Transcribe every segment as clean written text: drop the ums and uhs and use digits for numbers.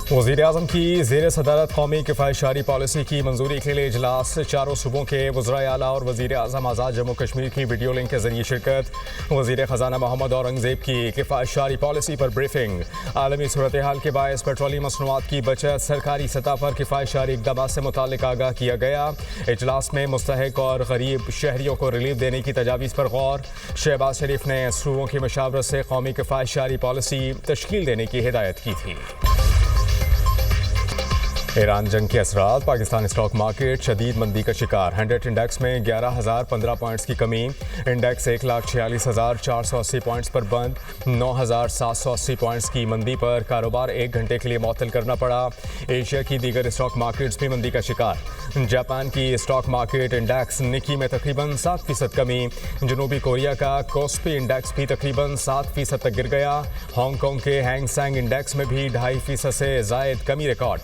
वज़ीर-ए-आज़म की ज़ेर सदारत कौमी किफ़ायत-जारी पॉलिसी की मंजूरी के लिए इजलास। चारों सूबों के वज़राए आला और वज़ीर-ए-आज़म आज़ाद जम्मू कश्मीर की वीडियो लिंक के जरिए शिरकत। वज़ीर ख़जाना मोहम्मद औरंगज़ेब की किफ़ायत-जारी पॉलिसी पर ब्रीफिंग। आलमी सूरत हाल के बायस पेट्रोलियम मसनूआत की बचत, सरकारी सतह पर किफ़ायत-जारी इक़दामात से मुताल्लिक़ आगाह किया गया। इजलास में मुस्तहिक़ और गरीब शहरियों को रिलीफ देने की तजावीज़ पर गौर। शहबाज शरीफ ने सूबों की मशावरत से कौमी किफ़ायत-जारी पॉलिसी तश्कील देने की हिदायत की थी। ईरान जंग के असरात, पाकिस्तान स्टॉक मार्केट शदीद मंदी का शिकार। 100 इंडेक्स में 11,015 पॉइंट्स की कमी। इंडेक्स 1,46,480 पॉइंट्स पर बंद। 9,780 पॉइंट्स की मंदी पर कारोबार 1 घंटे के लिए मुअत्तल करना पड़ा। एशिया की दीगर स्टॉक मार्केट्स भी मंदी का शिकार। जापान की स्टॉक मार्केट इंडेक्स निकी में तकरीबन 7% कमी। जनूबी कोरिया का कोस्पी इंडेक्स भी तकरीबन 7% तक गिर गया। हांगकांग के हैंग सेंग इंडेक्स में भी 2.5% से ज़ायद कमी रिकॉर्ड।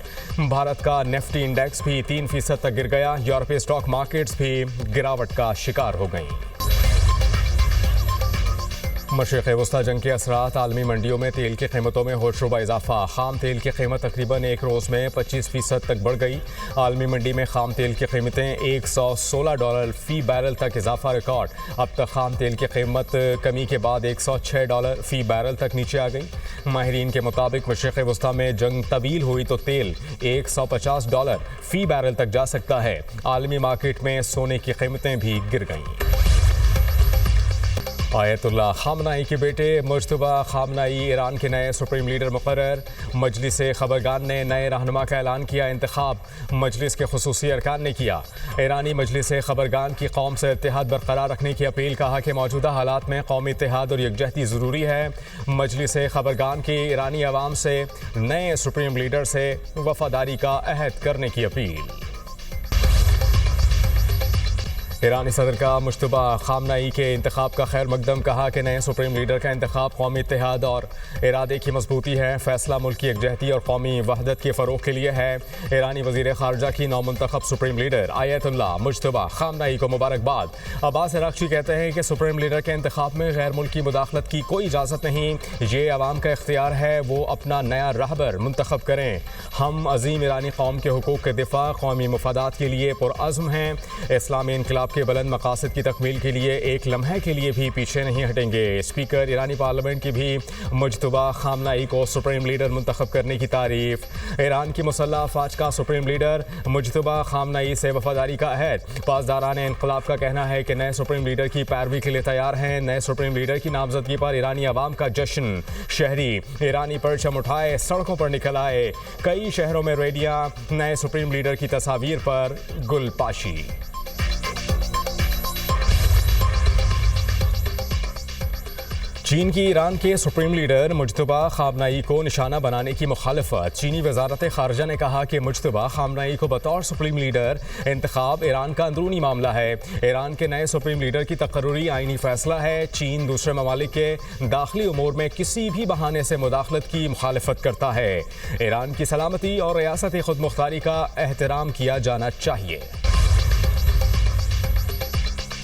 भारत का निफ्टी इंडेक्स भी 3% तक गिर गया। यूरोपीय स्टॉक मार्केट्स भी गिरावट का शिकार हो गईं। मशरिक़ वस्ता जंग के असरात, आलमी मंडियों में तेल की कीमतों में होशरुबा इजाफा। खाम तेल की कीमत तकरीबन एक रोज़ में 25% तक बढ़ गई। आलमी मंडी में खाम तेल की कीमतें $116 फ़ी बैरल तक इजाफा रिकॉर्ड। अब तक खाम तेल की कीमत कमी के बाद $106 फ़ी बैरल तक नीचे आ गई। माहिरीन के मुताबिक मशरिक़ वस्ता में जंग तवील हुई तो तेल $150 फ़ी बैरल तक जा सकता है। आलमी मार्केट में सोने की कीमतें भी गिर गईं। आयतुल्लाह खामनाई के बेटे मुज्तबा खामनाई ईरान के नए सुप्रीम लीडर मुकर्रर। मजलिस खबरगान ने नए रहनुमा का ऐलान किया। इंतखाब मजलिस के खुसूसी अरकान ने किया। ईरानी मजलिस खबरगान की कौम से इत्तेहाद बरकरार रखने की अपील। कहा कि मौजूदा हालात में कौमी इत्तेहाद और यकजहती ज़रूरी है। मजलिस खबरगान की ईरानी अवाम से नए सुप्रीम लीडर से वफादारी का अहद करने की अपील। ईरानी सदर का मुज्तबा खामनाई के इंतखाब का खैर मकदम। कहा कि नए सुप्रीम लीडर का इंतखाब कौमी इत्तेहाद और इरादे की मजबूती है। फैसला मुल्क की यकजहती और कौमी वहदत के फ़रोग़ के लिए है। ईरानी वज़ीर ख़ारजा की नौमुंतखब supreme leader Ayatollah Mojtaba Khamenei को मुबारकबाद। अब्बास अराग़ची कहते हैं कि सुप्रीम लीडर के इंतखाब में गैर मुल्की मुदाखलत की कोई इजाज़त नहीं। ये अवाम का इख्तियार है, वो अपना नया रहबर मुंतखब करें। हम अज़ीम ईरानी कौम के हुकूक़ के दिफ़ा, कौमी मफादात के लिए पुरअज़्म हैं। इस्लामी इनक़लाब के बुलंद मकासद की तकमील के लिए एक लम्हे के लिए भी पीछे नहीं हटेंगे। स्पीकर ईरानी पार्लियामेंट की भी मुज्तबा खामनाई को सुप्रीम लीडर मुंतखब करने की तारीफ। ईरान की मुसल्लह अफ़वाज का सुप्रीम लीडर मुज्तबा खामनाई से वफादारी का अहद। पासदारान इनक़लाब का कहना है कि नए सुप्रीम लीडर की पैरवी के लिए तैयार हैं। नए सुप्रीम लीडर की नामजदगी पर ईरानी अवाम का जश्न। शहरी ईरानी परचम उठाए सड़कों पर निकल आए। कई शहरों में रैलियां। नए सुप्रीम लीडर की तस्वीर पर गुलपाशी। चीन की ईरान के सुप्रीम लीडर मुज्तबा खामनाई को निशाना बनाने की मुखालफत। चीनी वजारत ख़ारजा ने कहा कि मुज्तबा खामनाई को बतौर सुप्रीम लीडर इंतखाब ईरान का अंदरूनी मामला है। ईरान के नए सुप्रीम लीडर की तकर्रुरी आइनी फैसला है। चीन दूसरे ममालिक के दाखिली उमूर में किसी भी बहाने से मुदाखलत की मुखालफत करता है। ईरान की सलामती और रियासती खुद मुख्तारी का एहतराम किया जाना चाहिए।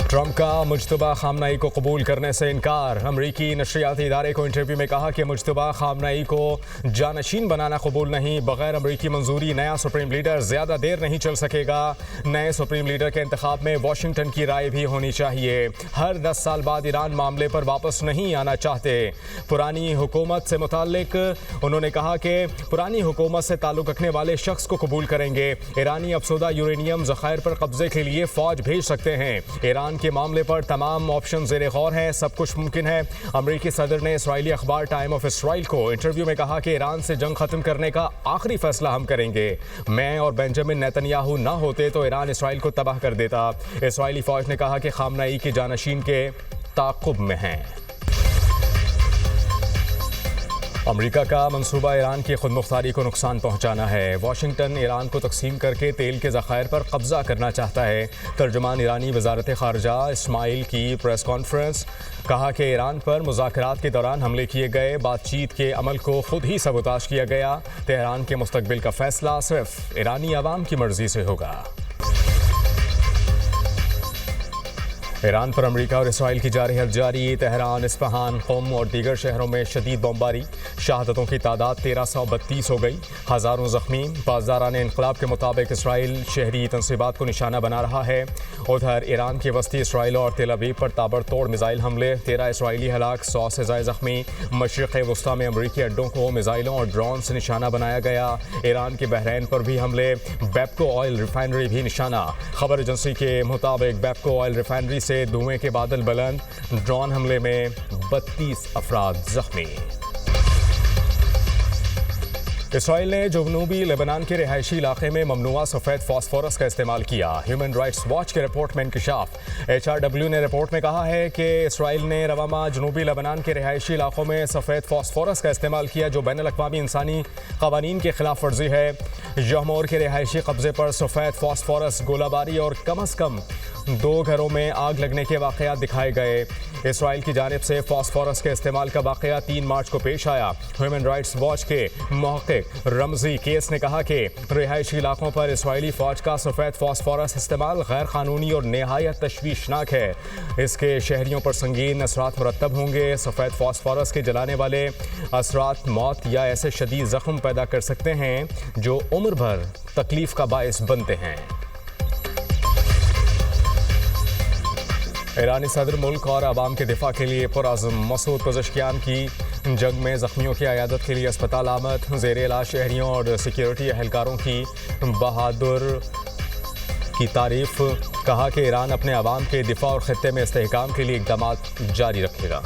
ट्रंप का मुज्तबा खामनाई को कबूल करने से इनकार। अमरीकी नशरियाती इदारे को इंटरव्यू में कहा कि मुज्तबा खामनाई को जानशीन बनाना कबूल नहीं। बगैर अमरीकी मंजूरी नया सुप्रीम लीडर ज़्यादा देर नहीं चल सकेगा। नए सुप्रीम लीडर के इंतखाब में वाशिंगटन की राय भी होनी चाहिए। हर 10 साल बाद ईरान मामले पर वापस नहीं आना चाहते। पुरानी हुकूमत से मुताल्लिक उन्होंने कहा कि पुरानी हुकूमत से ताल्लुक़ रखने वाले शख्स को कबूल करेंगे। ईरानी अफसोदा यूरेनियम ज़खायर पर कब्जे के लिए फ़ौज भेज सकते हैं। ईरान के मामले पर तमाम ऑप्शन ज़ेरे गौर हैं। सब कुछ मुमकिन है। अमरीकी सदर ने इसराइली अखबार टाइम ऑफ इसराइल को इंटरव्यू में कहा कि ईरान से जंग खत्म करने का आखिरी फैसला हम करेंगे। मैं और बेंजामिन नेतन्याहू ना होते तो ईरान इसराइल को तबाह कर देता। इसराइली फौज ने कहा कि खामनाई के जानशीन के ताक़ुब में हैं। अमेरिका का मंसूबा ईरान की खुद मुख्तारी को नुकसान पहुंचाना है। वाशिंगटन ईरान को तकसीम करके तेल के ज़खायर पर कब्जा करना चाहता है। तर्जुमान ईरानी वजारत ख़ारजा इस्माइल की प्रेस कॉन्फ्रेंस। कहा कि ईरान पर मुज़ाकरात के दौरान हमले किए गए, बातचीत के अमल को खुद ही सबूताज किया गया। तेहरान के मुस्तकबिल का फैसला सिर्फ ईरानी अवाम की मर्जी से होगा। ईरान पर अमेरिका और इसराइल की जारहियत जारी। तेहरान, इस्फहान, क़ुम और दीगर शहरों में शदीद बमबारी। शहादतों की तादाद 1332 हो गई, हज़ारों ज़ख्मी। पासदारान इनक़लाब के मुताबिक इसराइल शहरी तनसीबात को निशाना बना रहा है। उधर ईरान की वस्ती इसराइल और तेल अवीव पर ताबड़तोड़ मिज़ाइल हमले, 13 इसराइली हलाक, 100 से ज़ायद ज़ख्मी। मशरिक़ वस्ता में अमरीकी अड्डों को मिज़ाइलों और ड्रोन से निशाना बनाया गया। ईरान के बहरैन पर भी हमले, बेपको ऑयल रिफाइनरी भी निशाना। खबर एजेंसी के मुताबिक बेपको ऑयल रिफाइनरी से धुएं के बादल बुलंद, ड्रोन हमले में 32 अफराद जख्मी। इसराइल ने जनूबी लेबनान के रिहायशी इलाके में ममनुआ सफ़ेद फास्फोरस का इस्तेमाल किया। ह्यूमन राइट्स वॉच के रिपोर्ट में इंकशाफ। HRW ने रिपोर्ट में कहा है कि इसराइल ने रवामा जनूबी लेबनान के रिहायशी इलाकों में सफ़ेद फास्फोरस का इस्तेमाल किया, जो बैनुल अक़वामी इंसानी क़वानीन की खिलाफ वर्जी है। यहमोर के रिहायशी कब्ज़े पर सफ़ेद फास्फोरस, गोलाबारी और कम अज़ कम 2 घरों में आग लगने के वाक़यात दिखाए गए। इसराइल की जानिब से फास्फोरस के इस्तेमाल का वाक़या 3 मार्च को पेश आया। ह्यूमन राइट्स वॉच के मुहक़्क़िक़ रमज़ी केस ने कहा कि रिहायशी इलाकों पर इसराइली फ़ौज का सफ़ेद फास्फोरस इस्तेमाल गैर क़ानूनी और नहायत तशवीशनाक है। इसके शहरियों पर संगीन असरात मुरतब होंगे। सफ़ेद फास्फोरस के जलाने वाले असरात मौत या ऐसे शदीद ज़ख्म पैदा कर सकते हैं जो उम्र भर तकलीफ़ का बायस बनते हैं। ईरानी सदर मुल्क और आवाम के दिफा के लिए पुरअज़्म। मसूद पज़ेश्कियान की जंग में ज़ख्मियों की अयादत के लिए अस्पताल आमद। ज़ेर इलाज शहरियों और सिक्योरिटी एहलकारों की बहादुर की तारीफ। कहा कि ईरान अपने आवाम के दिफा और ख़ित्ते में इस्तेहकाम के लिए इक़दामात जारी रखेगा।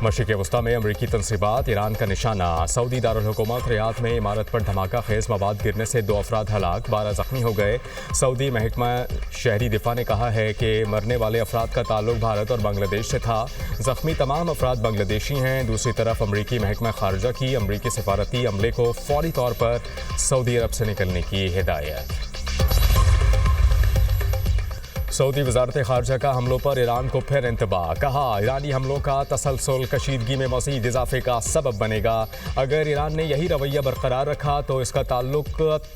मशरिक़ वस्ता में अमरीकी तनसीबात, ईरान का निशाना। सऊदी दारुल हुकूमत रियाद में इमारत पर धमाका खेज मवाद गिरने से 2 अफराद हलाक, 12 ज़ख्मी हो गए। सऊदी महकमा शहरी दिफा ने कहा है कि मरने वाले अफराद का ताल्लुक भारत और बांग्लादेश से था। ज़ख्मी तमाम अफराद बांग्लादेशी हैं। दूसरी तरफ अमरीकी महकमा खारजा की अमरीकी सफारती अमले को फौरी तौर पर सऊदी अरब से निकलने की हिदायत। सऊदी वज़ारत ख़ारजा का हमलों पर ईरान को फिर इंतबाह। कहा, ईरानी हमलों का तसलसल कशीदगी में मज़ीद इजाफे का सबब बनेगा। अगर ईरान ने यही रवैया बरकरार रखा तो इसका ताल्लुक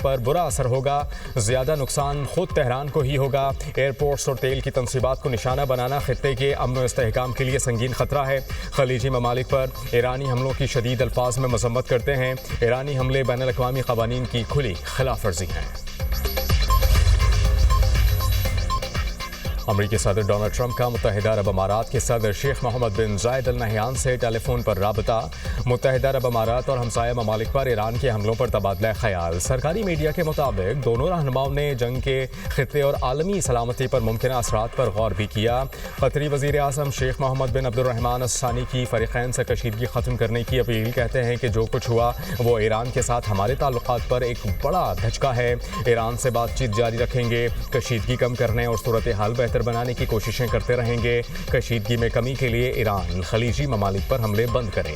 पर बुरा असर होगा। ज़्यादा नुकसान खुद तेहरान को ही होगा। एयरपोर्ट्स और तेल की तनसीबात को निशाना बनाना खित्ते के अमन व इस्तेहकाम के लिए संगीन ख़तरा है। खलीजी ममालिक पर ईरानी हमलों की शदीद अल्फाज में मज़म्मत करते हैं। ईरानी हमले बैनुल अक़वामी क़वानीन की खुली खिलाफ वर्जी हैं। अमरीकी सदर डोनाल्ड ट्रंप का मुत्तहिदा अरब अमारात के सदर शेख मोहम्मद बिन जायद अल नहयान से टेलीफोन पर राबता। मुत्तहिदा अरब अमारात और हमसाया ममालिक पर ईरान के हमलों पर तबादला ख्याल। सरकारी मीडिया के मुताबिक दोनों रहनुमाओं ने जंग के खित्ते और आलमी सलामती पर मुमकिन असरात पर गौर भी किया। कतरी वज़ीर आज़म शेख मोहम्मद बिन अब्दुर्रहमान अस्सानी की फ़रीक़ैन से कशीदगी ख़त्म करने की अपील। कहते हैं कि जो कुछ हुआ वो ईरान के साथ हमारे ताल्लुक़ात पर एक बड़ा धचका है। ईरान से बातचीत जारी रखेंगे, कशीदगी कम करने और सूरत हाल बेहतर बनाने की कोशिशें करते रहेंगे। कशीदगी में कमी के लिए ईरान खलीजी ममालिक पर हमले बंद करे।